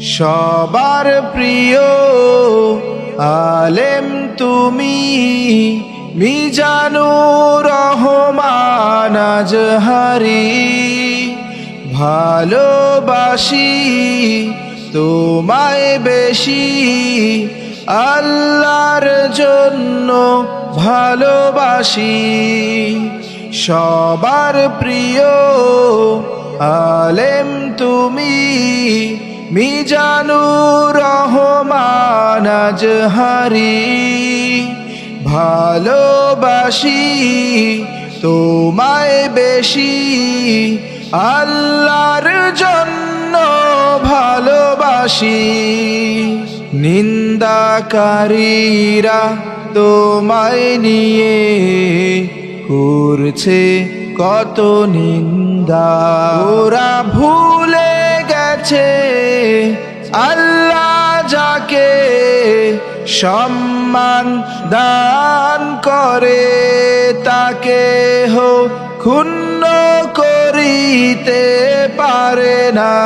সবার প্রিয় আলেম তুমি, মিজানুর রহমান আজহারি। ভালোবাসি তোমায় বেশি, আল্লাহর জন্য ভালোবাসি। সবার প্রিয় আলেম তুমি, মিজানুর রহমান আজহারি। ভালোবাসি তোমায় বেশি, আল্লাহর জন্য ভালোবাসি। নিন্দাকারীরা তোমায় নিয়ে করছে কত নিন্দা, ওরা ভুলে গেছে আল্লাহ যাকে সম্মান দান করে, তাকে ক্ষুণ্ণ করিতে পারে না।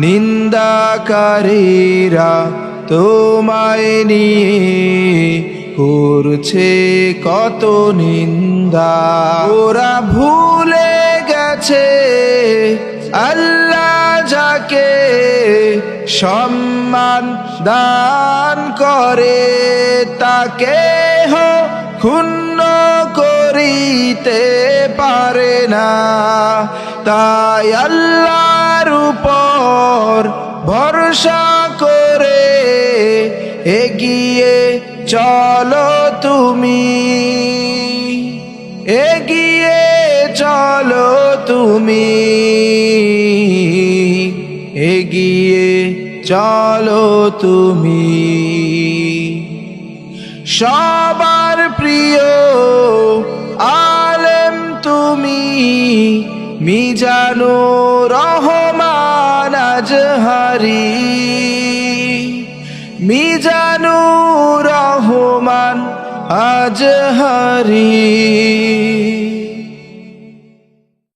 নিন্দাকারীরা তোমায় নিয়ে করছে কত নিন্দা, ওরা ভুলে গেছে আল্লাহ যাকে সম্মান দান করে, তাকে ক্ষুণ্ণ করিতে পারে না। তাই আল্লাহর উপর ভরসা করে এগিয়ে চলো তুমি, এগিয়ে চলো তুমি, এগিয়ে চলো তুমি। সবার প্রিয় আলেম তুমি, মিজানুর রহমান আজহারি। মিজানুর রহমান আজহারি।